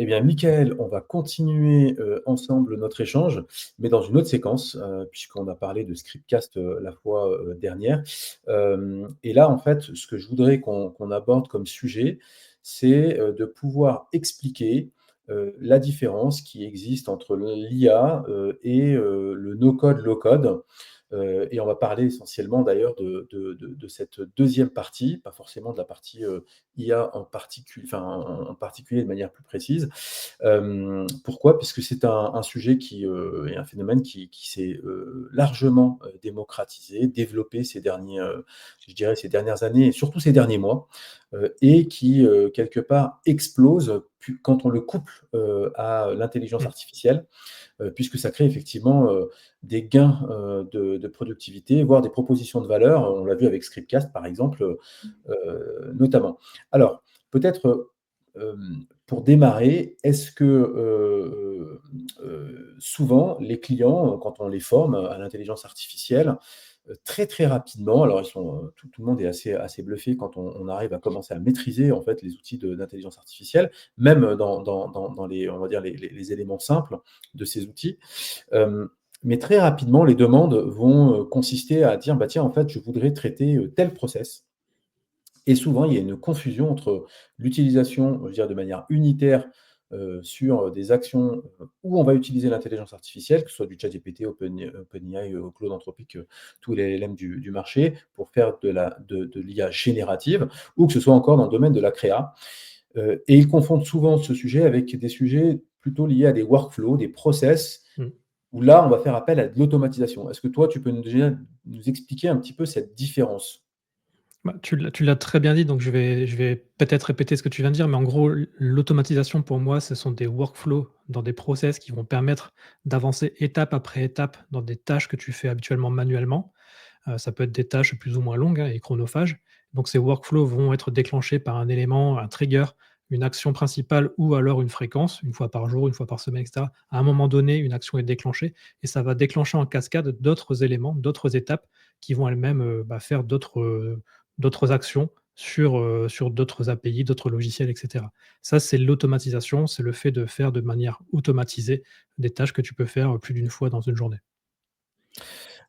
Eh bien, Michael, on va continuer ensemble notre échange, mais dans une autre séquence, puisqu'on a parlé de Scriptcast la fois dernière. Et là, en fait, ce que je voudrais qu'on aborde comme sujet, c'est de pouvoir expliquer la différence qui existe entre l'IA et le no-code, low-code. Et on va parler essentiellement d'ailleurs de cette deuxième partie, pas forcément de la partie IA en particulier de manière plus précise. Pourquoi? Puisque c'est un sujet qui est un phénomène qui s'est largement démocratisé, développé je dirais ces dernières années et surtout ces derniers mois, et qui quelque part explose quand on le couple à l'intelligence Mmh. artificielle, puisque ça crée effectivement des gains de productivité, voire des propositions de valeur. On l'a vu avec Scriptcast, par exemple, notamment. Alors, peut-être, pour démarrer, est-ce que souvent, les clients, quand on les forme à l'intelligence artificielle, très, très rapidement, alors tout le monde est assez bluffé quand on arrive à commencer à maîtriser, en fait, les outils d'intelligence artificielle, même dans les, on va dire, les éléments simples de ces outils. Hem, mais très rapidement, les demandes vont consister à dire: «Bah, tiens, en fait, je voudrais traiter tel process». Et souvent, il y a une confusion entre l'utilisation, je veux dire, de manière unitaire, sur des actions, où on va utiliser l'intelligence artificielle, que ce soit du ChatGPT, OpenAI, Claude Anthropic, tous les LLM du marché, pour faire de l'IA générative, ou que ce soit encore dans le domaine de la créa. Et ils confondent souvent ce sujet avec des sujets plutôt liés à des workflows, des process, Mmh. où là, on va faire appel à de l'automatisation. Est-ce que toi, tu peux déjà nous expliquer un petit peu cette différence? Bah, tu l'as très bien dit, donc je vais peut-être répéter ce que tu viens de dire, mais en gros, l'automatisation pour moi, ce sont des workflows dans des process qui vont permettre d'avancer étape après étape dans des tâches que tu fais habituellement manuellement. Ça peut être des tâches plus ou moins longues, hein, et chronophages. Donc ces workflows vont être déclenchés par un élément, un trigger, une action principale ou alors une fréquence, une fois par jour, une fois par semaine, et cetera. À un moment donné, une action est déclenchée et ça va déclencher en cascade d'autres éléments, d'autres étapes qui vont elles-mêmes, faire d'autres actions sur d'autres API, d'autres logiciels, et cetera. Ça, c'est l'automatisation, c'est le fait de faire de manière automatisée des tâches que tu peux faire, plus d'une fois dans une journée.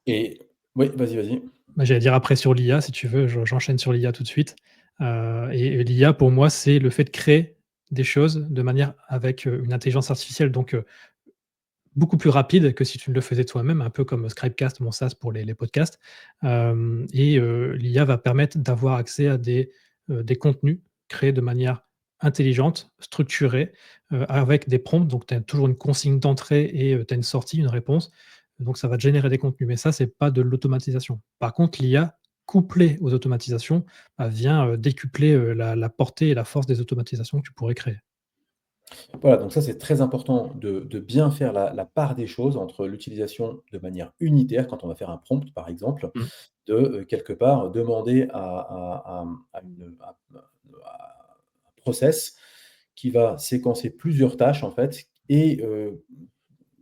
Et oui, vas-y, vas-y. Bah, j'allais dire après sur l'IA, si tu veux, j'enchaîne sur l'IA tout de suite. Et l'IA pour moi, c'est le fait de créer des choses de manière avec, une intelligence artificielle donc, beaucoup plus rapide que si tu ne le faisais toi-même, un peu comme Scribecast, mon SaaS pour les podcasts. L'IA va permettre d'avoir accès à des contenus créés de manière intelligente, structurée, avec des prompts. Donc tu as toujours une consigne d'entrée et tu as une sortie, une réponse. Donc ça va te générer des contenus, mais ça, c'est pas de l'automatisation. Par contre, l'IA couplée aux automatisations, bah, vient, décupler, la portée et la force des automatisations que tu pourrais créer. Voilà, donc ça, c'est très important de bien faire la part des choses entre l'utilisation de manière unitaire, quand on va faire un prompt, par exemple, Mmh. de, quelque part, demander à un process qui va séquencer plusieurs tâches, en fait, et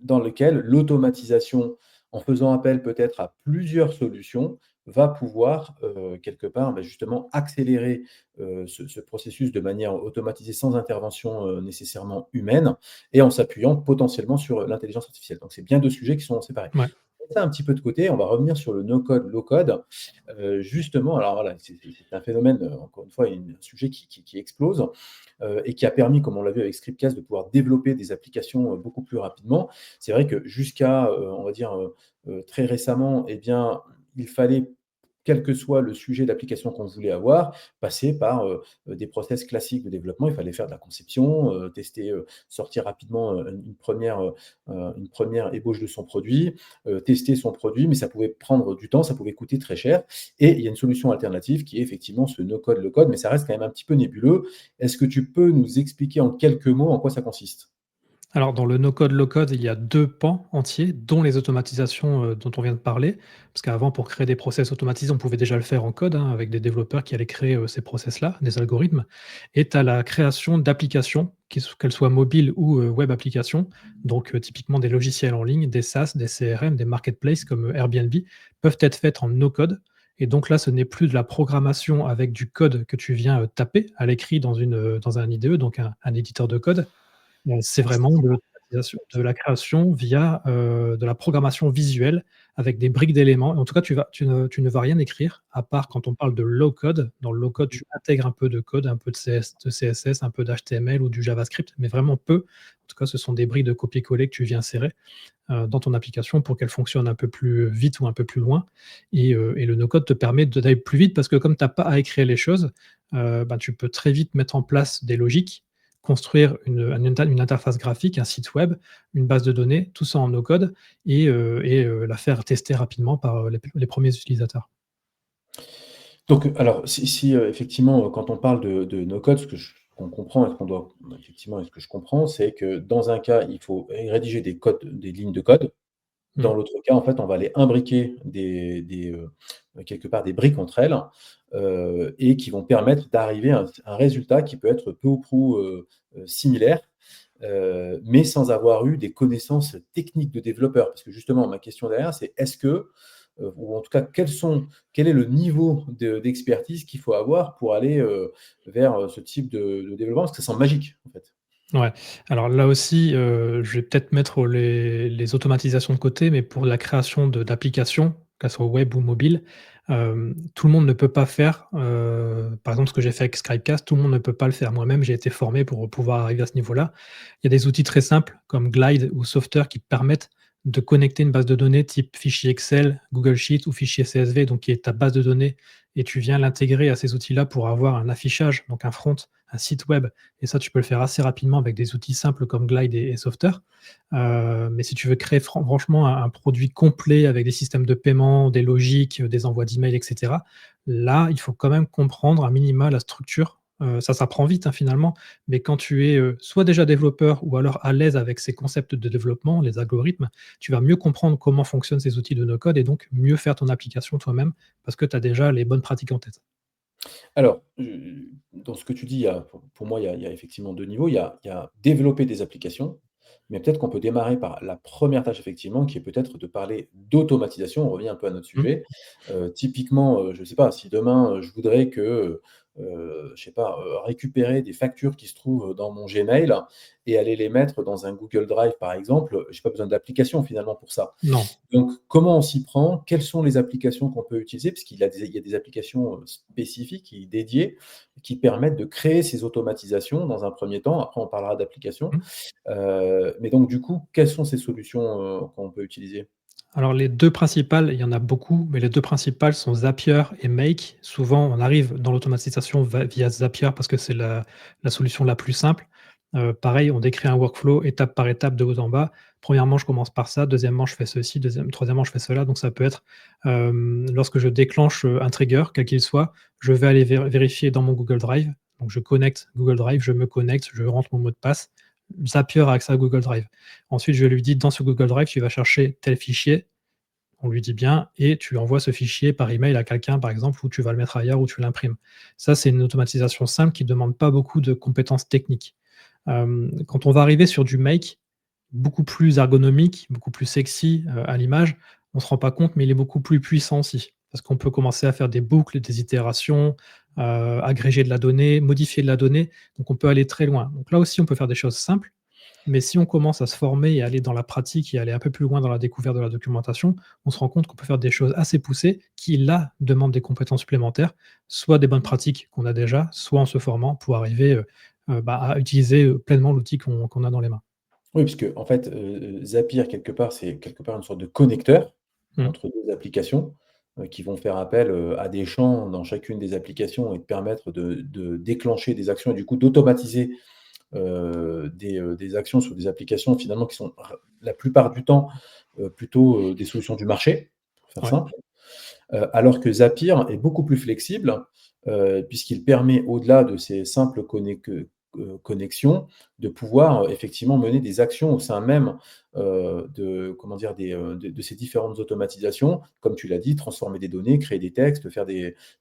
dans lequel l'automatisation, en faisant appel peut-être à plusieurs solutions, va pouvoir, quelque part, bah, justement accélérer, ce processus de manière automatisée sans intervention, nécessairement humaine et en s'appuyant potentiellement sur, l'intelligence artificielle. Donc c'est bien 2 sujets qui sont séparés. Ouais. On met ça un petit peu de côté, on va revenir sur le no code, low code. Justement, alors voilà, c'est un phénomène, encore une fois, un sujet qui explose, et qui a permis, comme on l'a vu avec Scriptcast, de pouvoir développer des applications, beaucoup plus rapidement. C'est vrai que jusqu'à, on va dire, très récemment, eh bien, il fallait, quel que soit le sujet d'application qu'on voulait avoir, passer par, des process classiques de développement. Il fallait faire de la conception, tester, sortir rapidement, une première ébauche de son produit, tester son produit, mais ça pouvait prendre du temps, ça pouvait coûter très cher. Et il y a une solution alternative qui est effectivement ce no code, low code, mais ça reste quand même un petit peu nébuleux. Est-ce que tu peux nous expliquer en quelques mots en quoi ça consiste? Alors dans le no-code, low-code, il y a 2 pans entiers, dont les automatisations, dont on vient de parler. Parce qu'avant, pour créer des process automatisés, on pouvait déjà le faire en code, hein, avec des développeurs qui allaient créer, ces process-là, des algorithmes. Et tu as la création d'applications, qu'elles soient mobiles ou, web applications. Donc, typiquement des logiciels en ligne, des SaaS, des CRM, des marketplaces comme, Airbnb, peuvent être faites en no-code. Et donc là, ce n'est plus de la programmation avec du code que tu viens, taper à l'écrit dans un IDE, donc un éditeur de code, C'est vraiment de l'automatisation de la création via, de la programmation visuelle avec des briques d'éléments et en tout cas, tu ne vas rien écrire à part quand on parle de low code. Dans le low code, tu intègres un peu de code, un peu de CSS, un peu d'HTML ou du JavaScript, mais vraiment peu. En tout cas, ce sont des briques de copier-coller que tu viens insérer, dans ton application pour qu'elle fonctionne un peu plus vite ou un peu plus loin et le no code te permet d'aller plus vite parce que comme tu as pas à écrire les choses, bah, tu peux très vite mettre en place des logiques, construire une interface graphique, un site web, une base de données, tout ça en no code et la faire tester rapidement par, les 1ers utilisateurs. Donc, alors, effectivement, quand on parle de no code, ce qu'on comprend et ce qu'on doit effectivement et ce que je comprends, c'est que dans un cas, il faut rédiger des lignes de code. Mmh. Dans l'autre cas, en fait, on va aller imbriquer quelque part des briques entre elles, et qui vont permettre d'arriver à un résultat qui peut être peu ou prou, similaire, mais sans avoir eu des connaissances techniques de développeur. Parce que justement, ma question derrière, c'est est-ce que, ou en tout cas, quel est le niveau d'expertise qu'il faut avoir pour aller, vers, ce type de développement? Parce que ça semble magique, en fait. Ouais. Alors là aussi, je vais peut-être mettre les automatisations de côté, mais pour la création d'applications, qu'elles soient web ou mobile, tout le monde ne peut pas faire, par exemple, ce que j'ai fait avec Scribecast, tout le monde ne peut pas le faire. Moi-même, j'ai été formé pour pouvoir arriver à ce niveau-là. Il y a des outils très simples comme Glide ou Software qui permettent de connecter une base de données type fichier Excel, Google Sheets ou fichier CSV, donc qui est ta base de données et tu viens l'intégrer à ces outils-là pour avoir un affichage, donc un front, un site web et ça, tu peux le faire assez rapidement avec des outils simples comme Glide et Software. Mais si tu veux créer franchement un produit complet avec des systèmes de paiement, des logiques, des envois d'emails et cetera, là, il faut quand même comprendre à minima la structure. Ça s'apprend vite, hein, finalement, mais quand tu es, soit déjà développeur ou alors à l'aise avec ces concepts de développement, les algorithmes, tu vas mieux comprendre comment fonctionnent ces outils de no code et donc mieux faire ton application toi-même parce que tu as déjà les bonnes pratiques en tête. Alors, dans ce que tu dis, pour moi, il y a effectivement 2 niveaux. Il y a développer des applications, mais peut-être qu'on peut démarrer par la première tâche effectivement, qui est peut-être de parler d'automatisation. On revient un peu à notre Mmh. sujet. Typiquement, je ne sais pas, si demain, je voudrais que, je sais pas, récupérer des factures qui se trouvent dans mon Gmail et aller les mettre dans un Google Drive, par exemple, j'ai pas besoin d'application finalement pour ça. Non. Donc, comment on s'y prend? Quelles sont les applications qu'on peut utiliser? Parce il y a des applications, spécifiques et dédiées qui permettent de créer ces automatisations dans un premier temps. Après, on parlera d'applications. Mmh. Mais donc du coup, quelles sont ces solutions, qu'on peut utiliser? Alors les 2 principales, il y en a beaucoup, mais les 2 principales sont Zapier et Make. Souvent, on arrive dans l'automatisation via Zapier parce que c'est la solution la plus simple. Pareil, on décrit un workflow étape par étape de haut en bas. Premièrement, je commence par ça, deuxièmement, je fais ceci, troisièmement, je fais cela. Donc ça peut être, lorsque je déclenche, un trigger, quel qu'il soit, je vais aller vérifier dans mon Google Drive. Donc je connecte Google Drive, je me connecte, je rentre mon mot de passe. Zapier a accès à Google Drive. Ensuite, je lui dis: «Dans ce Google Drive, tu vas chercher tel fichier». On lui dit bien et tu envoies ce fichier par email à quelqu'un, par exemple, ou tu vas le mettre ailleurs ou tu l'imprimes. Ça, c'est une automatisation simple qui ne demande pas beaucoup de compétences techniques. Quand on va arriver sur du make, beaucoup plus ergonomique, beaucoup plus sexy, à l'image, on ne se rend pas compte, mais il est beaucoup plus puissant aussi. Parce qu'on peut commencer à faire des boucles, des itérations, agréger de la donnée, modifier de la donnée, donc on peut aller très loin. Donc là aussi, on peut faire des choses simples, mais si on commence à se former et aller dans la pratique et aller un peu plus loin dans la découverte de la documentation, on se rend compte qu'on peut faire des choses assez poussées qui, là, demandent des compétences supplémentaires, soit des bonnes pratiques qu'on a déjà, soit en se formant pour arriver, bah, à utiliser, pleinement l'outil qu'on a dans les mains. Oui, puisque en fait, Zapier quelque part, c'est quelque part une sorte de connecteur Mmh. entre 2 applications, qui vont faire appel, à des champs dans chacune des applications et te permettre de déclencher des actions et du coup d'automatiser, des actions sur des applications finalement qui sont la plupart du temps, plutôt, des solutions du marché, pour faire Ouais. simple. Alors que Zapier est beaucoup plus flexible, puisqu'il permet au-delà de ces simples connexions, de pouvoir, effectivement mener des actions au sein même, de comment dire? De ces différentes automatisations. Comme tu l'as dit, transformer des données, créer des textes, faire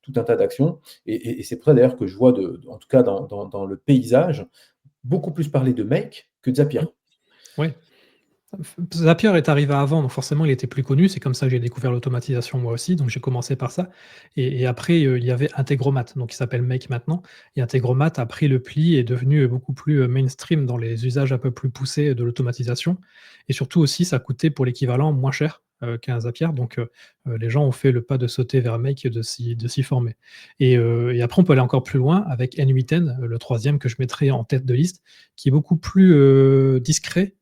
tout un tas d'actions et c'est pour ça d'ailleurs que je vois en tout cas dans le paysage, beaucoup plus parler de Make que de Zapier. Mmh. Ouais. Zapier est arrivé avant, donc forcément il était plus connu. C'est comme ça que j'ai découvert l'automatisation moi aussi, donc j'ai commencé par ça et après, il y avait Integromat, donc il s'appelle Make maintenant et Integromat a pris le pli et est devenu, beaucoup plus, mainstream dans les usages un peu plus poussés de l'automatisation et surtout aussi ça coûtait pour l'équivalent moins cher, qu'un Zapier donc les gens ont fait le pas de sauter vers Make et de s'y former et après on peut aller encore plus loin avec N8N, le troisième que je mettrai en tête de liste, qui est beaucoup plus, discret,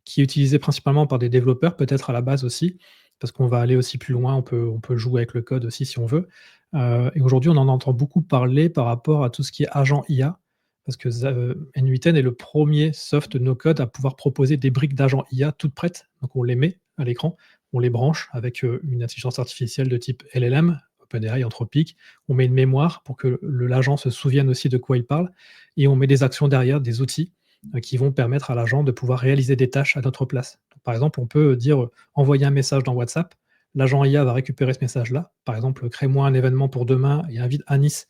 qui est utilisé principalement par des développeurs, peut-être à la base aussi, parce qu'on va aller aussi plus loin, on peut jouer avec le code aussi si on veut. Et aujourd'hui, on en entend beaucoup parler par rapport à tout ce qui est agent IA, parce que N8N est le premier soft no code à pouvoir proposer des briques d'agent IA toutes prêtes. Donc on les met à l'écran, on les branche avec, une intelligence artificielle de type LLM, OpenAI, Anthropic. On met une mémoire pour que l'agent se souvienne aussi de quoi il parle et on met des actions derrière, des outils qui vont permettre à l'agent de pouvoir réaliser des tâches à notre place. Donc, par exemple, on peut dire, envoyer un message dans WhatsApp, l'agent IA va récupérer ce message-là. Par exemple, crée-moi un événement pour demain et invite Anis,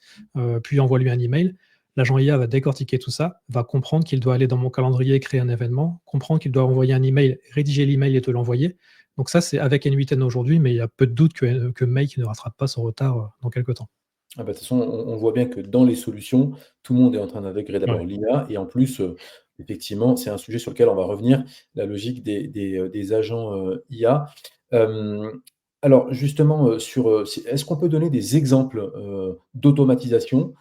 puis envoie-lui un email. L'agent IA va décortiquer tout ça, va comprendre qu'il doit aller dans mon calendrier, créer un événement, comprendre qu'il doit envoyer un email, rédiger l'email et te l'envoyer. Donc ça, c'est avec N8N aujourd'hui, mais il y a peu de doute que Make ne rattrape pas son retard dans quelques temps. Ah bah, de toute façon, on voit bien que dans les solutions, tout le monde est en train d'intégrer d'abord Ouais. l'IA et en plus, effectivement, c'est un sujet sur lequel on va revenir, la logique des agents, IA. Hem, alors justement, si est-ce qu'on peut donner des exemples, d'automatisation?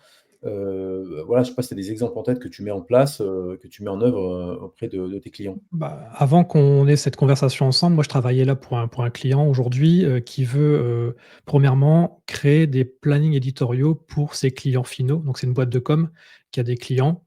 Voilà, je sais pas si tu as des exemples en tête que tu mets en place, que tu mets en œuvre, auprès de tes clients? Bah, avant qu'on ait cette conversation ensemble, moi je travaillais là pour un client aujourd'hui, qui veut, premièrement créer des plannings éditoriaux pour ses clients finaux. Donc c'est une boîte de com qui a des clients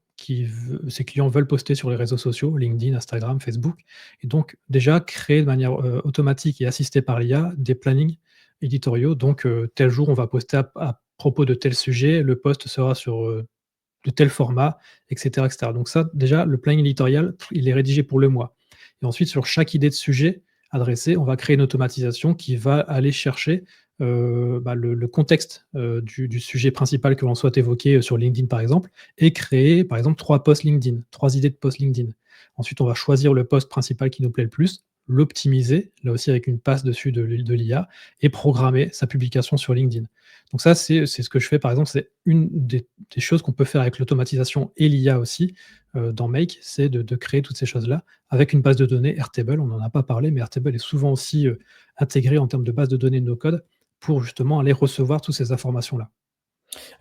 ces clients veulent poster sur les réseaux sociaux, LinkedIn, Instagram, Facebook et donc déjà créer de manière, automatique et assistée par l'IA des plannings éditoriaux. Donc, tel jour on va poster à propos de tel sujet, le post sera sur, de tel format, et cetera. Donc ça, déjà, le planning éditorial, il est rédigé pour le mois. Et ensuite, sur chaque idée de sujet adressée, on va créer une automatisation qui va aller chercher le contexte du sujet principal que l'on souhaite évoquer sur LinkedIn, par exemple, et créer, par exemple, 3 posts LinkedIn, 3 idées de posts LinkedIn. Ensuite, on va choisir le post principal qui nous plaît le plus, l'optimiser, là aussi avec une passe dessus de l'IA, et programmer sa publication sur LinkedIn. Donc ça, c'est ce que je fais, par exemple, c'est une des choses qu'on peut faire avec l'automatisation et l'IA aussi, dans Make, c'est de créer toutes ces choses-là avec une base de données Airtable. On n'en a pas parlé, mais Airtable est souvent aussi, intégré en termes de base de données de no code pour justement aller recevoir toutes ces informations-là.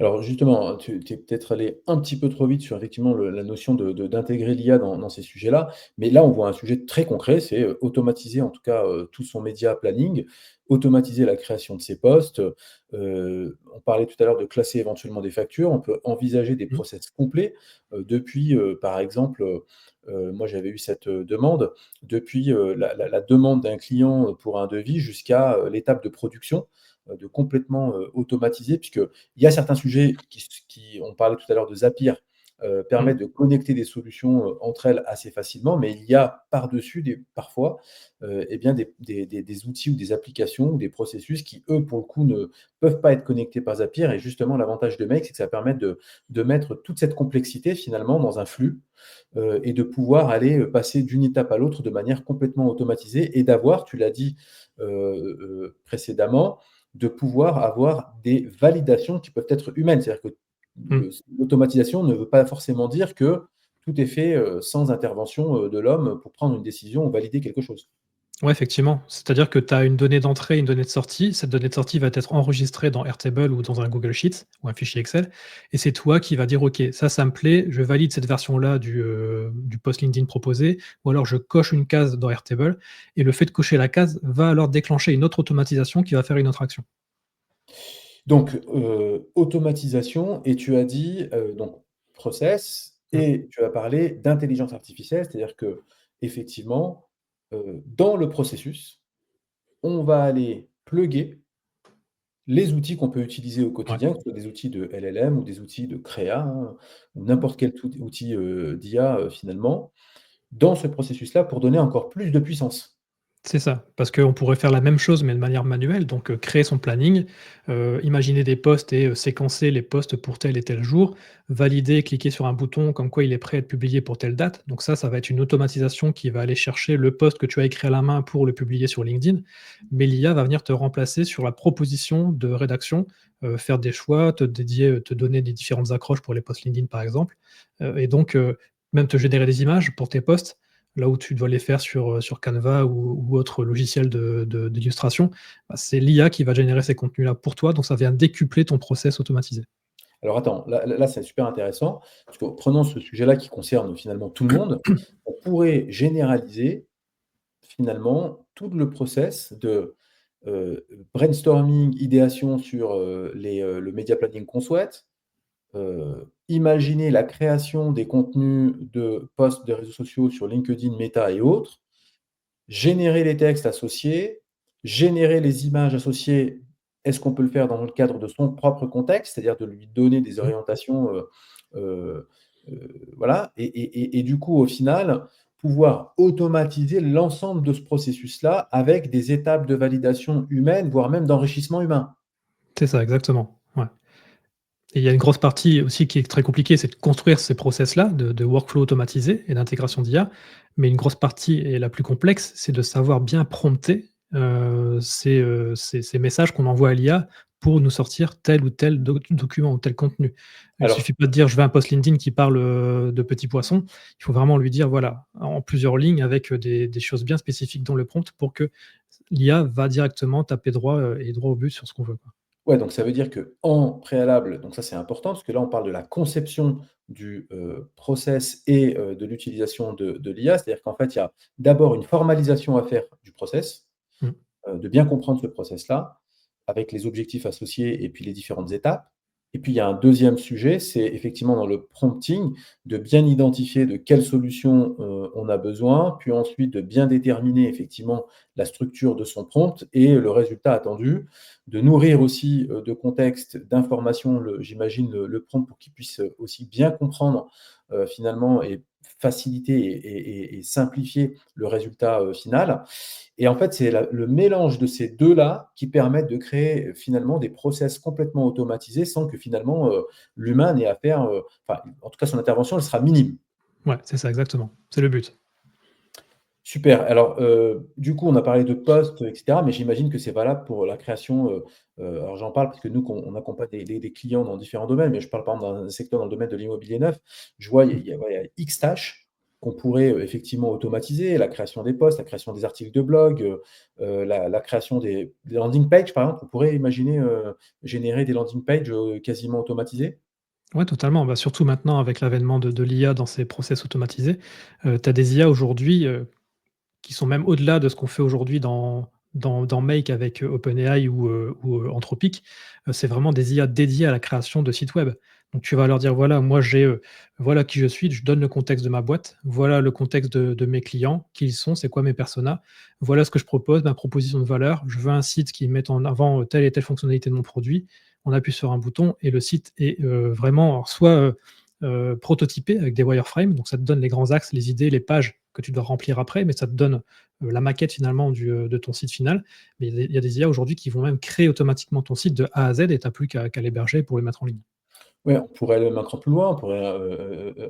Alors justement, tu es peut-être allé un petit peu trop vite sur effectivement la notion d'intégrer l'IA dans ces sujets-là, mais là, on voit un sujet très concret, c'est, automatiser en tout cas, tout son média planning, automatiser la création de ses posts, on parlait tout à l'heure de classer éventuellement des factures, on peut envisager des Mmh. process complets, depuis, par exemple, moi j'avais eu cette, demande, depuis, la demande d'un client, pour un devis jusqu'à, l'étape de production, de complètement, automatiser puisqu'il y a certains sujets qui on parlait tout à l'heure de Zapier, Mmh. permettent de connecter des solutions, entre elles assez facilement, mais il y a par-dessus parfois, et bien des outils ou des applications ou des processus qui, eux, pour le coup, ne peuvent pas être connectés par Zapier et justement l'avantage de Make, c'est que ça permet de mettre toute cette complexité finalement dans un flux, et de pouvoir aller, passer d'une étape à l'autre de manière complètement automatisée et d'avoir, tu l'as dit, précédemment, de pouvoir avoir des validations qui peuvent être humaines. C'est-à-dire que Mmh. l'automatisation ne veut pas forcément dire que tout est fait, sans intervention, de l'homme pour prendre une décision ou valider quelque chose. Ouais, effectivement. C'est-à-dire que tu as une donnée d'entrée, une donnée de sortie. Cette donnée de sortie va être enregistrée dans Airtable ou dans un Google Sheets ou un fichier Excel et c'est toi qui vas dire: «OK, ça me plaît, je valide cette version-là du post LinkedIn proposé» ou alors je coche une case dans Airtable et le fait de cocher la case va alors déclencher une autre automatisation qui va faire une autre action. Donc, automatisation et tu as dit, donc process Mmh. et tu as parlé d'intelligence artificielle, c'est-à-dire qu'effectivement, dans le processus, on va aller plugger les outils qu'on peut utiliser au Ouais. quotidien, que ce soit des outils de LLM ou des outils de créa, hein, ou n'importe quel outil, d'IA, finalement, dans ce processus-là pour donner encore plus de puissance. C'est ça, parce qu'on pourrait faire la même chose, mais de manière manuelle, donc créer son planning, imaginer des posts et séquencer les posts pour tel et tel jour, valider, cliquer sur un bouton comme quoi il est prêt à être publié pour telle date. Donc ça va être une automatisation qui va aller chercher le post que tu as écrit à la main pour le publier sur LinkedIn, mais l'IA va venir te remplacer sur la proposition de rédaction, faire des choix, te dédier, te donner des différentes accroches pour les posts LinkedIn, par exemple, et donc même te générer des images pour tes posts. Là où tu dois les faire sur Canva ou autre logiciel d'illustration, bah, c'est l'IA qui va générer ces contenus-là pour toi, donc ça vient décupler ton process automatisé. Alors attends, là, c'est super intéressant, parce que prenons ce sujet-là qui concerne finalement tout le monde, on pourrait généraliser finalement tout le process de, brainstorming, idéation sur, le media planning qu'on souhaite, imaginer la création des contenus de posts de réseaux sociaux sur LinkedIn, Meta et autres, générer les textes associés, générer les images associées. Est-ce qu'on peut le faire dans le cadre de son propre contexte? C'est-à-dire de lui donner des Mmh. orientations, voilà et du coup, au final, pouvoir automatiser l'ensemble de ce processus-là avec des étapes de validation humaine, voire même d'enrichissement humain. C'est ça, exactement, ouais. Et il y a une grosse partie aussi qui est très compliquée, c'est de construire ces process-là de workflow automatisés et d'intégration d'IA. Mais une grosse partie et la plus complexe, c'est de savoir bien prompter, ces messages qu'on envoie à l'IA pour nous sortir tel ou tel document ou tel contenu. Il Alors suffit pas de dire: «Je veux un post LinkedIn qui parle, de petits poissons». Il faut vraiment lui dire, voilà, en plusieurs lignes avec, des choses bien spécifiques dans le prompt pour que l'IA va directement taper droit, et droit au but sur ce qu'on veut, quoi. ouais, donc ça veut dire qu'en préalable, donc ça c'est important parce que là on parle de la conception du, process et de l'utilisation de l'IA. C'est-à-dire qu'en fait, il y a d'abord une formalisation à faire du process, Mmh. de bien comprendre ce process-là, avec les objectifs associés et puis les différentes étapes. Et puis il y a un deuxième sujet, c'est effectivement dans le prompting, de bien identifier de quelle solution, on a besoin, puis ensuite de bien déterminer effectivement la structure de son prompt et le résultat attendu. De nourrir aussi, de contexte, d'informations, j'imagine le prompt pour qu'il puisse, aussi bien comprendre, finalement et faciliter et simplifier le résultat, final. Et en fait, c'est le mélange de ces 2 là qui permettent de créer, finalement des process complètement automatisés sans que finalement, l'humain n'ait à faire, enfin, en tout cas son intervention, elle sera minime. Ouais, c'est ça, exactement. C'est le but. Super. Alors, du coup, on a parlé de postes, et cetera, mais j'imagine que c'est valable pour la création, alors j'en parle parce que nous, on accompagne des clients dans différents domaines, mais je parle par exemple d'un secteur dans le domaine de l'immobilier neuf. Je vois, Mmh. ouais, il y a X tâches qu'on pourrait, effectivement automatiser, la création des posts, la création des articles de blog, la création des landing pages, par exemple. On pourrait imaginer, générer des landing pages, quasiment automatisées? Ouais, totalement. Bah, surtout maintenant avec l'avènement de l'IA dans ces process automatisés, tu as des IA aujourd'hui, qui sont même au-delà de ce qu'on fait aujourd'hui dans Make avec, OpenAI ou Anthropic. C'est vraiment des IA dédiées à la création de sites web. Donc tu vas leur dire: «Voilà, moi j'ai, voilà qui je suis», je donne le contexte de ma boîte, voilà le contexte de mes clients, qui ils sont, c'est quoi mes personas, voilà ce que je propose, ma proposition de valeur. Je veux un site qui mette en avant, telle et telle fonctionnalité de mon produit. On appuie sur un bouton et le site est, vraiment alors soit, prototypé avec des wireframes, donc ça te donne les grands axes, les idées, les pages que tu dois remplir après, mais ça te donne, la maquette finalement de ton site final. Mais il y a des IA aujourd'hui qui vont même créer automatiquement ton site de A à Z et tu as plus qu'à l'héberger pour le mettre en ligne. Ouais, on pourrait aller même un cran plus loin, on pourrait,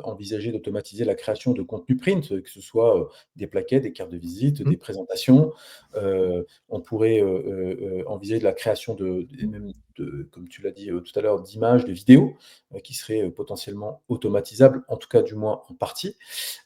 envisager d'automatiser la création de contenu print, que ce soit, des plaquettes, des cartes de visite, Mmh. des présentations. On pourrait, envisager de la création et même comme tu l'as dit, tout à l'heure, d'images, de vidéos, qui seraient, potentiellement automatisables, en tout cas du moins en partie.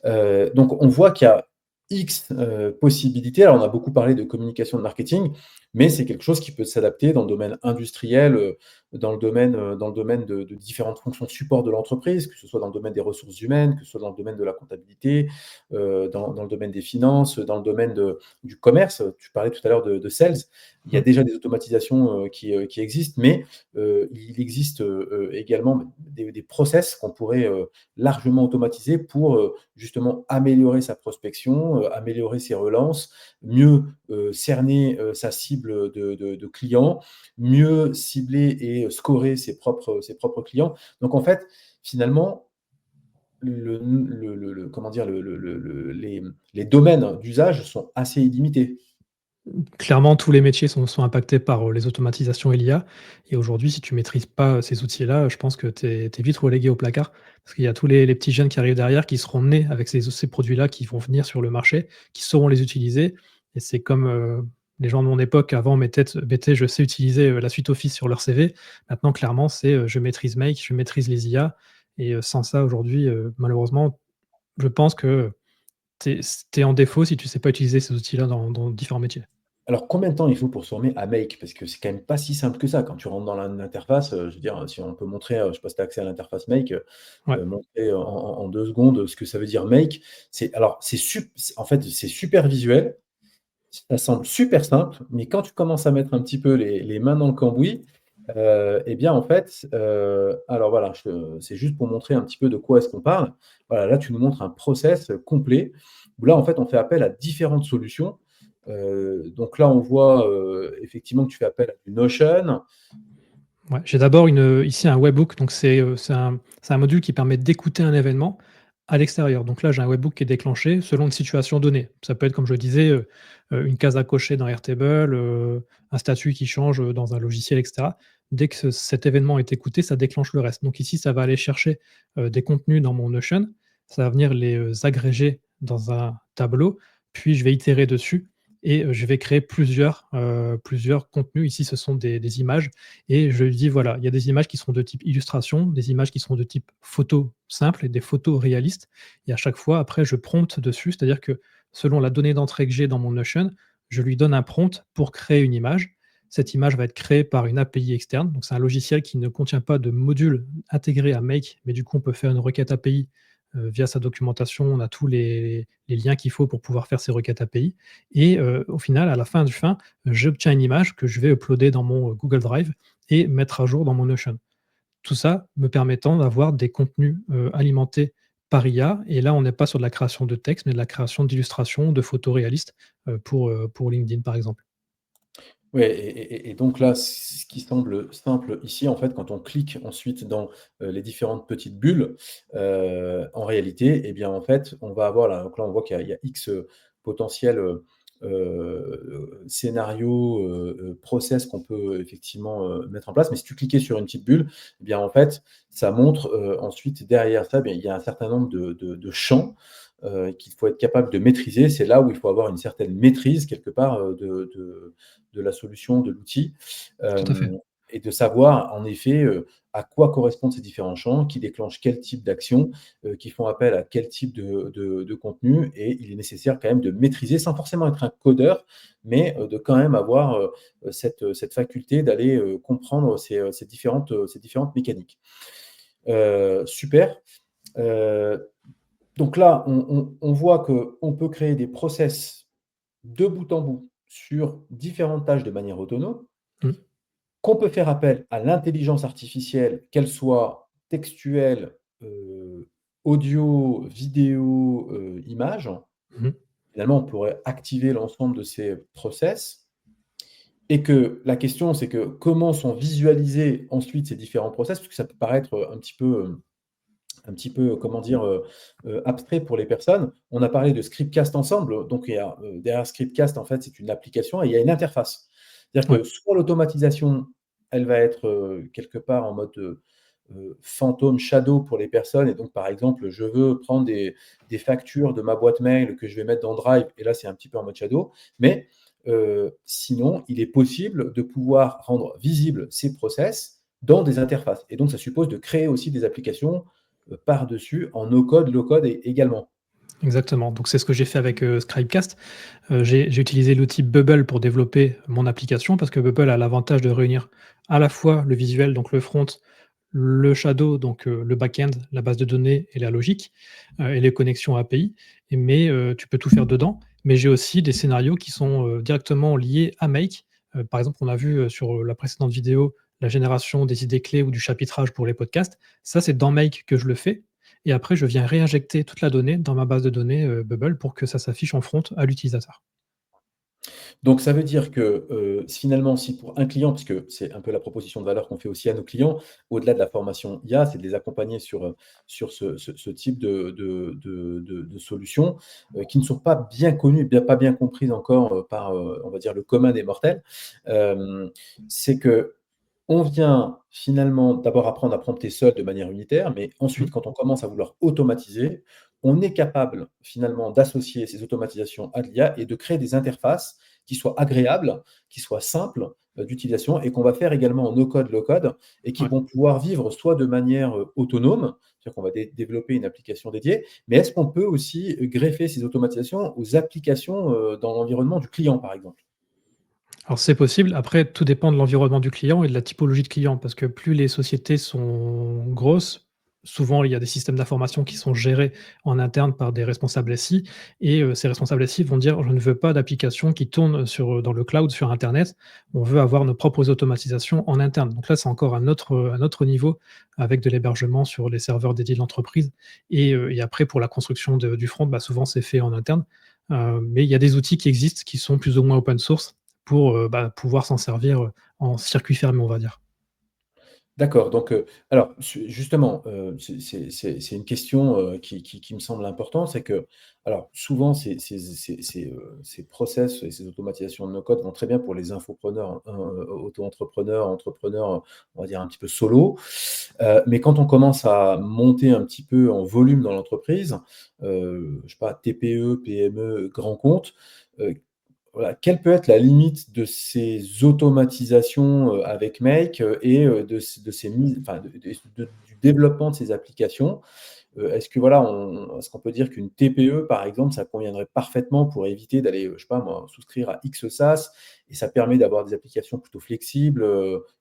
Donc on voit qu'il y a X, possibilités. Alors on a beaucoup parlé de communication, de marketing, mais c'est quelque chose qui peut s'adapter dans le domaine industriel, dans le domaine de différentes fonctions support de l'entreprise, que ce soit dans le domaine des ressources humaines, que ce soit dans le domaine de la comptabilité, dans le domaine des finances, dans le domaine du commerce. Tu parlais tout à l'heure de sales. Il y a Mmh. déjà des automatisations, qui existent, mais il existe, également des process qu'on pourrait, largement automatiser pour, justement améliorer sa prospection, améliorer ses relances, mieux, cerner, sa cible de clients, mieux cibler et scorer ses propres clients. Donc en fait, finalement, comment dire? Les domaines d'usage sont assez illimités. Clairement, tous les métiers sont impactés par, les automatisations et l'IA et aujourd'hui, si tu maîtrises pas ces outils-là, je pense que tu es vite relégué au placard. Parce qu'il y a tous les petits jeunes qui arrivent derrière, qui seront nés avec ces produits-là, qui vont venir sur le marché, qui sauront les utiliser et c'est comme, les gens de mon époque avant mettaient: «Je sais utiliser, la suite Office» sur leur CV. Maintenant, clairement, c'est, «Je maîtrise Make, je maîtrise les IA» et sans ça aujourd'hui, malheureusement, je pense que tu es en défaut si tu sais pas utiliser ces outils-là dans différents métiers. Alors, combien de temps il faut pour se former à Make? Parce que c'est quand même pas si simple que ça. Quand tu rentres dans l'interface, je veux dire, si on peut montrer, je sais pas si tu as accès à l'interface Make, Ouais. montrer en 2 secondes ce que ça veut dire Make. C'est super visuel, ça semble super simple, mais quand tu commences à mettre un petit peu les mains dans le cambouis, et bien, en fait, alors voilà, c'est juste pour montrer un petit peu de quoi est-ce qu'on parle. Voilà, là, tu nous montres un process complet où là, en fait, on fait appel à différentes solutions. Donc là, on voit, effectivement que tu fais appel à du Notion. Ouais, j'ai d'abord ici un webhook, donc c'est un module qui permet d'écouter un événement à l'extérieur. Donc là, j'ai un webhook qui est déclenché selon une situation donnée. Ça peut être, comme je le disais, une case à cocher dans Airtable, un statut qui change, dans un logiciel et cetera. Dès que cet événement est écouté, ça déclenche le reste. Donc ici, ça va aller chercher, des contenus dans mon Notion, ça va venir les, agréger dans un tableau, puis je vais itérer dessus et je vais créer plusieurs contenus. Ici, ce sont des images et je lui dis: «Voilà, il y a des images qui seront de type illustration, des images qui seront de type photo simple et des photos réalistes» et à chaque fois, après, je prompte dessus. C'est-à-dire que selon la donnée d'entrée que j'ai dans mon Notion, je lui donne un prompt pour créer une image. Cette image va être créée par une API externe, donc c'est un logiciel qui ne contient pas de module intégré à Make, mais du coup, on peut faire une requête API, via sa documentation. On a tous les liens qu'il faut pour pouvoir faire ces requêtes API et au final, à la fin du fin, j'obtiens une image que je vais uploader dans mon, Google Drive et mettre à jour dans mon Notion. Tout ça me permettant d'avoir des contenus, alimentés par IA et là, on n'est pas sur de la création de texte, mais de la création d'illustrations, de photos réalistes, pour LinkedIn, par exemple. Ouais et donc là, ce qui semble simple ici, en fait, quand on clique ensuite dans, les différentes petites bulles, en réalité, eh bien, en fait, on va avoir là donc là, on voit qu'il y a X, potentiels, scénarios, process qu'on peut effectivement, mettre en place. Mais si tu cliquais sur une petite bulle, eh bien, en fait, ça montre, ensuite derrière ça, bien, il y a un certain nombre de champs, qu'il faut être capable de maîtriser. C'est là où il faut avoir une certaine maîtrise quelque part, de la solution, de l'outil, Tout à fait. et de savoir en effet, à quoi correspondent ces différents champs, qui déclenchent quel type d'action, qui font appel à quel type de contenu et il est nécessaire quand même de maîtriser sans forcément être un codeur, mais, de quand même avoir, cette faculté d'aller, comprendre ces différentes mécaniques. Super. Heu, donc là, on voit qu'on peut créer des process de bout en bout sur différentes tâches de manière autonome, Mmh. qu'on peut faire appel à l'intelligence artificielle, qu'elle soit textuelle, audio, vidéo, images. Mmh. Finalement, on pourrait activer l'ensemble de ces process et que la question, c'est que comment sont visualisés ensuite ces différents process? Puisque ça peut paraître, un petit peu, comment dire, abstrait pour les personnes. On a parlé de Scriptcast ensemble, donc il y a, derrière Scriptcast, en fait, c'est une application et il y a une interface. C'est-à-dire Ouais. que soit l'automatisation, elle va être, quelque part en mode, fantôme, shadow pour les personnes et donc par exemple, je veux prendre des factures de ma boîte mail que je vais mettre dans Drive et là, c'est un petit peu en mode shadow. Mais, sinon, il est possible de pouvoir rendre visibles ces process dans des interfaces et donc ça suppose de créer aussi des applications par-dessus en no code, low code également. Exactement, donc c'est ce que j'ai fait avec, Scribecast. J'ai utilisé l'outil Bubble pour développer mon application parce que Bubble a l'avantage de réunir à la fois le visuel, donc le front, le shadow, donc le back-end, la base de données et la logique, et les connexions API mais tu peux tout faire dedans. Mais j'ai aussi des scénarios qui sont, directement liés à Make. Par exemple, on a vu, sur, la précédente vidéo, la génération des idées clés ou du chapitrage pour les podcasts. Ça, c'est dans Make que je le fais et après je viens réinjecter toute la donnée dans ma base de données, Bubble pour que ça s'affiche en front à l'utilisateur. Donc ça veut dire que, finalement, si pour un client, parce que c'est un peu la proposition de valeur qu'on fait aussi à nos clients, au-delà de la formation IA, c'est de les accompagner sur ce type de solutions, qui ne sont pas bien connues, pas bien comprises encore, par, on va dire le commun des mortels. Hem, c'est que on vient finalement d'abord apprendre à prompter seul de manière unitaire, mais Mmh. ensuite, quand on commence à vouloir automatiser, on est capable finalement d'associer ces automatisations à de l'IA et de créer des interfaces qui soient agréables, qui soient simples, d'utilisation et qu'on va faire également en no code, low code et qui Ouais. vont pouvoir vivre soit de manière, autonome, c'est-à-dire qu'on va développer une application dédiée, mais est-ce qu'on peut aussi, greffer ces automatisations aux applications, dans l'environnement du client, par exemple? Alors c'est possible. Après, tout dépend de l'environnement du client et de la typologie de client, parce que plus les sociétés sont grosses, souvent il y a des systèmes d'information qui sont gérés en interne par des responsables SI et ces responsables SI vont dire: «Je ne veux pas d'application qui tourne dans le cloud, sur internet. On veut avoir nos propres automatisations en interne». Donc là, c'est encore un autre niveau avec de l'hébergement sur les serveurs dédiés de l'entreprise et après pour la construction du front, bah, souvent c'est fait en interne. Mais il y a des outils qui existent qui sont plus ou moins open source pour, bah, pouvoir s'en servir, en circuit fermé, on va dire. D'accord, donc alors justement, c'est une question, qui me semble importante, c'est que alors souvent ces process et ces automatisations de no code vont très bien pour les infopreneurs, auto-entrepreneurs, entrepreneurs, on va dire un petit peu solo. Mais quand on commence à monter un petit peu en volume dans l'entreprise, je sais pas, TPE, PME, grand compte, heu, voilà, quelle peut être la limite de ces automatisations, avec Make, et de ces mises enfin du développement de ces applications? Est-ce que voilà, est-ce qu'on peut dire qu'une TPE, par exemple, ça conviendrait parfaitement pour éviter d'aller, je sais pas moi, souscrire à X SaaS et ça permet d'avoir des applications plutôt flexibles,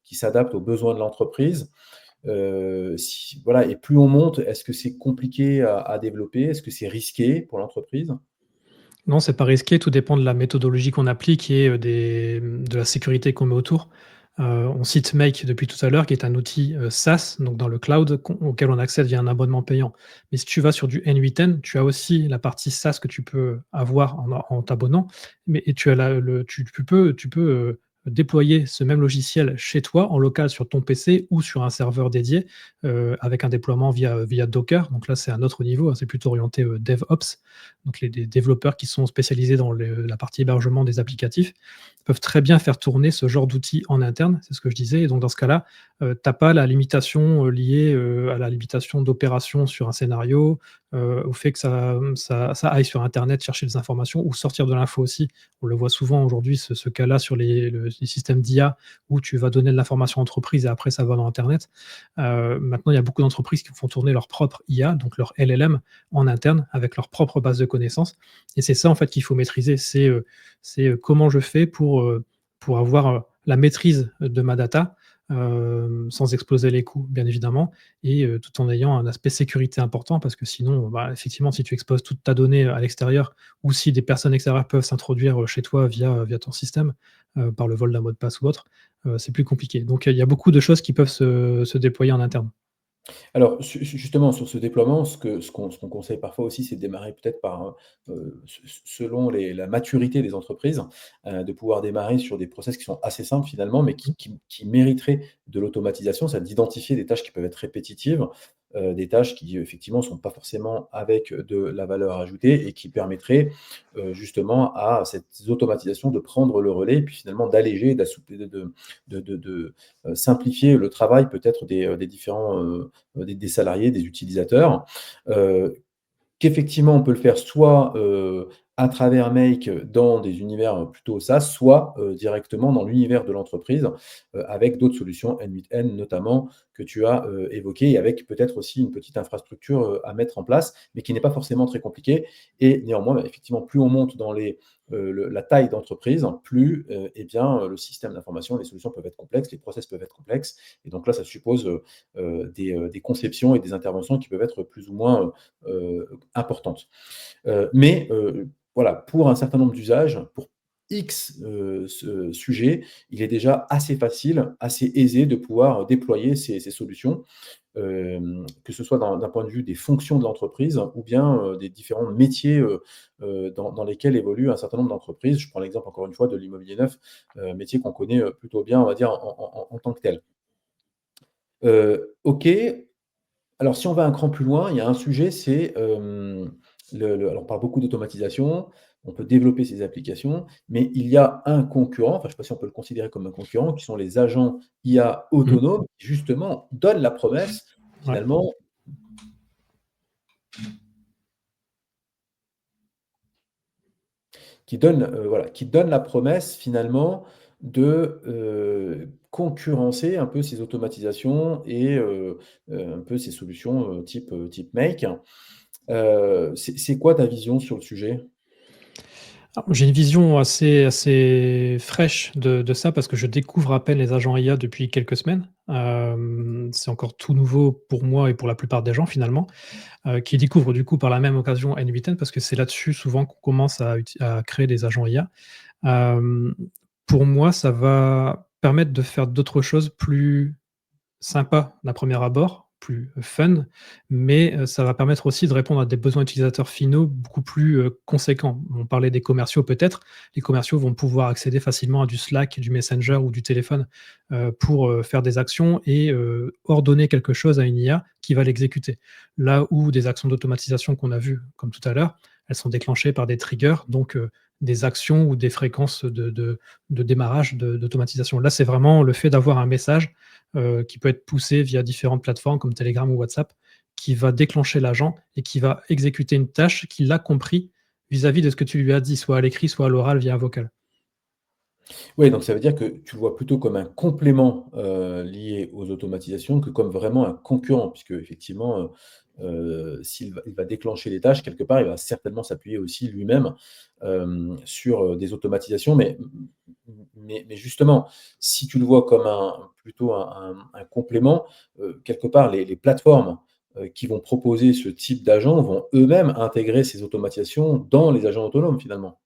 qui s'adaptent aux besoins de l'entreprise? Si voilà et plus on monte, est-ce que c'est compliqué à développer? Est-ce que c'est risqué pour l'entreprise? Non, c'est pas risqué, tout dépend de la méthodologie qu'on applique et de la sécurité qu'on met autour. On cite Make depuis tout à l'heure, qui est un outil, SaaS, donc dans le cloud, auquel on accède via un abonnement payant. Mais si tu vas sur du N8N, tu as aussi la partie SaaS que tu peux avoir en t'abonnant, mais et tu as la le tu peux, déployer ce même logiciel chez toi, en local sur ton PC ou sur un serveur dédié, avec un déploiement via Docker. Donc là, c'est un autre niveau, hein, c'est plutôt orienté, DevOps. Donc les des développeurs qui sont spécialisés dans la partie hébergement des applicatifs peuvent très bien faire tourner ce genre d'outils en interne, c'est ce que je disais et donc dans ce cas-là, tu as pas la limitation, liée, à la limitation d'opération sur un scénario, au fait que ça aille sur internet chercher des informations ou sortir de l'info aussi. On le voit souvent aujourd'hui ce cas-là sur les systèmes d'IA où tu vas donner de l'information à l'entreprise et après ça va dans internet. Maintenant il y a beaucoup d'entreprises qui font tourner leur propre IA, donc leur LLM en interne avec leur propre base de connaissances et c'est ça en fait qu'il faut maîtriser. Comment je fais pour avoir, la maîtrise de ma data, sans exploser les coûts bien évidemment et tout en ayant un aspect sécurité important parce que sinon, bah, effectivement si tu exposes toute ta donnée, à l'extérieur ou si des personnes extérieures peuvent s'introduire, chez toi via ton système, par le vol d'un mot de passe ou autre, c'est plus compliqué. Donc il y a beaucoup de choses qui peuvent se déployer en interne. Alors, justement, sur ce déploiement, ce qu'on conseille parfois aussi, c'est de démarrer peut-être par, selon la maturité des entreprises, de pouvoir démarrer sur des process qui sont assez simples finalement, mais Mmh. qui mériteraient de l'automatisation. C'est d'identifier des tâches qui peuvent être répétitives, des tâches qui effectivement ne sont pas forcément avec de la valeur ajoutée et qui permettraient, justement à cette automatisation de prendre le relais et puis finalement d'alléger, d'assouplir, simplifier le travail peut-être des différents, des salariés, des utilisateurs. Heu, Qu'effectivement, on peut le faire soit, à travers Make, dans des univers, plutôt SaaS, soit, directement dans l'univers de l'entreprise, avec d'autres solutions, N8N notamment, que tu as, évoquées et avec peut-être aussi une petite infrastructure, à mettre en place, mais qui n'est pas forcément très compliquée et néanmoins, bah, effectivement, plus on monte dans la taille d'entreprise, plus, et bien, le système d'information, les solutions peuvent être complexes, les process peuvent être complexes et donc là, ça suppose, des conceptions et des interventions qui peuvent être plus ou moins, importantes. Mais voilà, pour un certain nombre d'usages, pour X, ce sujet, il est déjà assez facile, assez aisé de pouvoir déployer ces solutions, que ce soit d'un point de vue des fonctions de l'entreprise ou bien, des différents métiers, dans lesquels évoluent un certain nombre d'entreprises. Je prends l'exemple encore une fois de l'immobilier neuf, métier qu'on connaît, plutôt bien, on va dire en tant que tel. OK. Alors, si on va un cran plus loin, il y a un sujet, c'est, alors on parle beaucoup d'automatisation, on peut développer ces applications, mais il y a un concurrent, enfin, je ne sais pas si on peut le considérer comme un concurrent, qui sont les agents IA Mmh. autonomes, qui justement donnent la promesse, Ouais. finalement, qui donnent la promesse, finalement, de, concurrencer un peu ces automatisations et un peu ces solutions, type Make. C'est quoi ta vision sur le sujet? Alors, j'ai une vision assez fraîche de ça parce que je découvre à peine les agents IA depuis quelques semaines. C'est encore tout nouveau pour moi et pour la plupart des gens finalement, qui découvrent du coup par la même occasion N8N parce que c'est là-dessus souvent qu'on commence à créer des agents IA. Hem, pour moi, ça va permettre de faire d'autres choses plus sympa d'un premier abord, plus fun, mais ça va permettre aussi de répondre à des besoins utilisateurs finaux beaucoup plus, conséquents. On parlait des commerciaux peut-être. Les commerciaux vont pouvoir accéder facilement à du Slack, du Messenger ou du téléphone, pour, faire des actions et ordonner quelque chose à une IA qui va l'exécuter. Là où des actions d'automatisation qu'on a vues, comme tout à l'heure, elles sont déclenchées par des triggers, donc des actions ou des fréquences de démarrage d'automatisation. Là, c'est vraiment le fait d'avoir un message qui peut être poussé via différentes plateformes comme Telegram ou WhatsApp, qui va déclencher l'agent et qui va exécuter une tâche qu'il a compris vis-à-vis de ce que tu lui as dit, soit à l'écrit, soit à l'oral via un vocal. Oui, donc ça veut dire que tu le vois plutôt comme un complément, lié aux automatisations que comme vraiment un concurrent puisqu'effectivement, il va déclencher des tâches, quelque part, il va certainement s'appuyer aussi lui-même, sur, des automatisations. Mais justement, si tu le vois comme plutôt un complément, quelque part les plateformes, qui vont proposer ce type d'agents vont eux-mêmes intégrer ces automatisations dans les agents autonomes, finalement.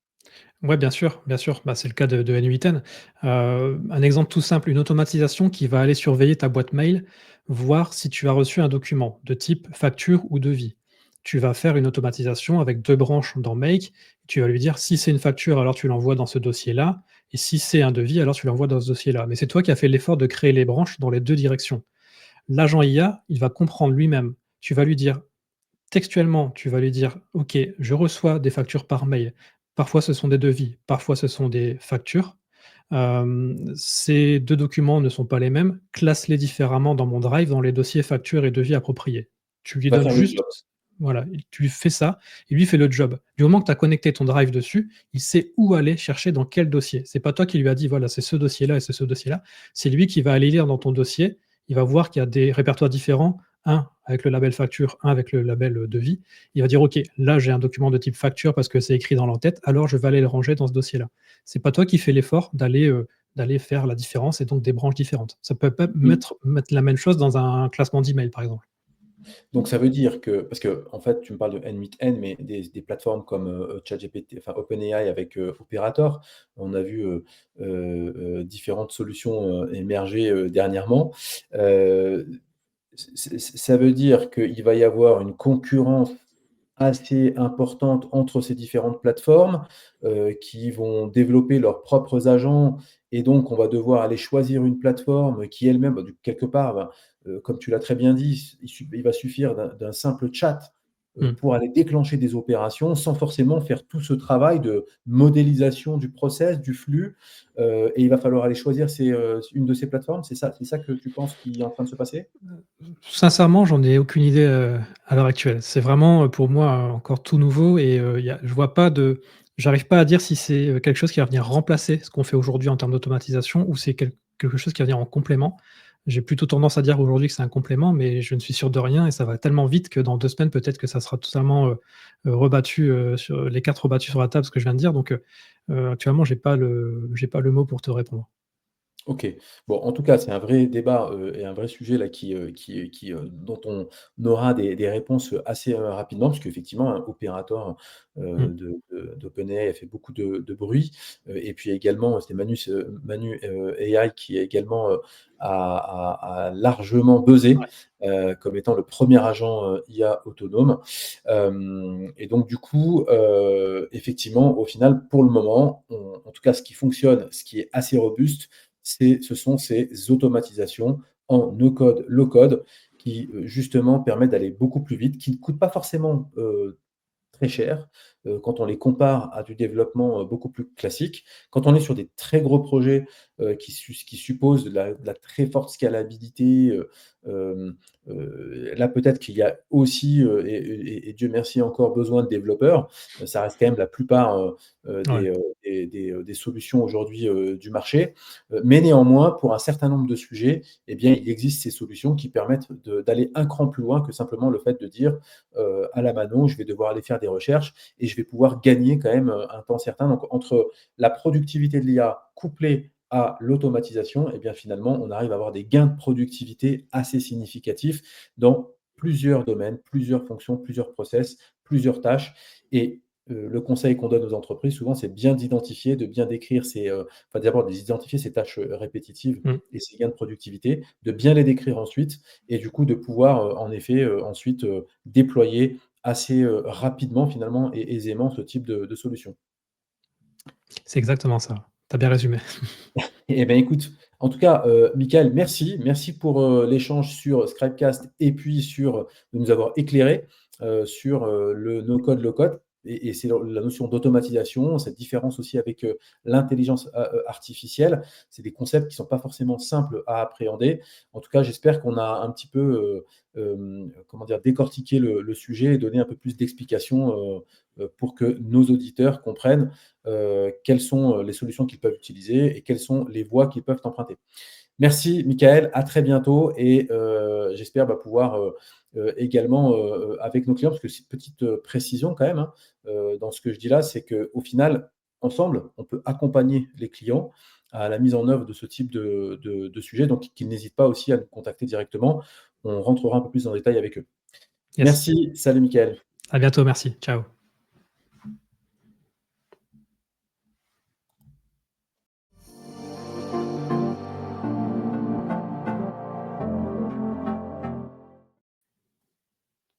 Ouais, bien sûr, bien sûr. Bah, c'est le cas de N8N. Un exemple tout simple, une automatisation qui va aller surveiller ta boîte mail, voir si tu as reçu un document de type facture ou devis. Tu vas faire une automatisation avec 2 branches dans Make. Tu vas lui dire: «Si c'est une facture, alors tu l'envoies dans ce dossier-là et si c'est un devis, alors tu l'envoies dans ce dossier-là». Mais c'est toi qui as fait l'effort de créer les branches dans les 2 directions. L'agent IA, il va comprendre lui-même. Tu vas lui dire textuellement, tu vas lui dire: «OK, je reçois des factures par mail. Parfois ce sont des devis, parfois ce sont des factures. Ces 2 documents ne sont pas les mêmes. Classe-les différemment dans mon drive, dans les dossiers factures et devis appropriés». Tu lui Va donnes faire le juste job. voilà, tu lui fais ça et lui fait le job. Du moment que tu as connecté ton drive dessus, il sait où aller chercher dans quel dossier. C'est pas toi qui lui as dit: «Voilà, c'est ce dossier-là et c'est ce dossier-là». C'est lui qui va aller lire dans ton dossier. Il va voir qu'il y a des répertoires différents, un avec le label facture, un avec le label, devis. Il va dire: «OK, là, j'ai un document de type facture parce que c'est écrit dans l'entête, alors je vais aller le ranger dans ce dossier-là». C'est pas toi qui fais l'effort d'aller faire la différence et donc des branches différentes. Ça peut pas Mmh. mettre la même chose dans un classement d'email, par exemple. Donc ça veut dire que parce qu'en fait, tu me parles de N8N, mais des plateformes comme, ChatGPT, enfin OpenAI avec, Operator, on a vu, différentes solutions, émerger, dernièrement. Heu, ça veut dire qu'il va y avoir une concurrence assez importante entre ces différentes plateformes, qui vont développer leurs propres agents et donc on va devoir aller choisir une plateforme qui elle-même, bah, du quelque part, ben, comme tu l'as très bien dit, il va suffire d'un simple chat, Mmh. pour aller déclencher des opérations sans forcément faire tout ce travail de modélisation du process, du flux, et il va falloir aller choisir une de ces plateformes, c'est ça que tu penses qui est en train de se passer? Sincèrement, j'en ai aucune idée, à l'heure actuelle. C'est vraiment, pour moi, encore tout nouveau et je vois pas de j'arrive pas à dire si c'est, quelque chose qui va venir remplacer ce qu'on fait aujourd'hui en termes d'automatisation ou c'est quelque chose qui va venir en complément. J'ai plutôt tendance à dire aujourd'hui que c'est un complément, mais je ne suis sûr de rien et ça va tellement vite que dans 2 semaines, peut-être que ça sera totalement, rebattu, sur les 4 rebattus sur la table, ce que je viens de dire donc actuellement, j'ai pas le mot pour te répondre. OK. Bon, en tout cas, c'est un vrai débat, et un vrai sujet là dont on aura des réponses, assez, rapidement parce qu'effectivement, un Operator, Mmh. d'OpenAI a fait beaucoup de bruit, et puis également, c'était Manu, AI qui également, a largement buzzé, Ouais, comme étant le premier agent, IA autonome. Et donc du coup, effectivement, au final, pour le moment, en tout cas, ce qui fonctionne, ce qui est assez robuste, ce sont ces automatisations en no code, low code qui, justement permettent d'aller beaucoup plus vite, qui ne coûtent pas forcément, très cher, quand on les compare à du développement, beaucoup plus classique. Quand on est sur des très gros projets, qui supposent de la très forte scalabilité, là peut-être qu'il y a aussi, et Dieu merci encore besoin de développeurs. Ça reste quand même la plupart, ouais. des solutions aujourd'hui, du marché. Mais néanmoins, pour un certain nombre de sujets, eh bien, il existe ces solutions qui permettent d'aller un cran plus loin que simplement le fait de dire, à la mano, je vais devoir aller faire des recherches et je vais pouvoir gagner quand même, un temps certain. Donc entre la productivité de l'IA couplée à l'automatisation, et bien finalement, on arrive à avoir des gains de productivité assez significatifs dans plusieurs domaines, plusieurs fonctions, plusieurs process, plusieurs tâches. Et le conseil qu'on donne aux entreprises souvent, c'est bien d'identifier, de bien décrire enfin d'abord d'identifier ces tâches, répétitives Mmh. et ces gains de productivité, de bien les décrire ensuite et du coup de pouvoir, en effet, ensuite, déployer assez, rapidement finalement et aisément ce type de solution. C'est exactement ça. Tu as bien résumé. Eh bien écoute, en tout cas, Michael, merci. Merci pour, l'échange sur Scribecast et puis de nous avoir éclairés, sur, le no code, low code et c'est la notion d'automatisation, cette différence aussi avec, l'intelligence artificielle. C'est des concepts qui ne sont pas forcément simples à appréhender. En tout cas, j'espère qu'on a un petit peu, comment dire? Décortiqué le sujet et donné un peu plus d'explications, pour que nos auditeurs comprennent quelles sont les solutions qu'ils peuvent utiliser et quelles sont les voies qu'ils peuvent emprunter. Merci Michael, à très bientôt et j'espère, pouvoir, également, avec nos clients parce que c'est une petite, précision quand même, hein, dans ce que je dis là, c'est qu'au final, ensemble, on peut accompagner les clients à la mise en œuvre de ce type de sujet, donc qu'ils n'hésitent pas aussi à nous contacter directement. On rentrera un peu plus en détail avec eux. Yes. Merci, salut Michael. À bientôt, merci. Ciao.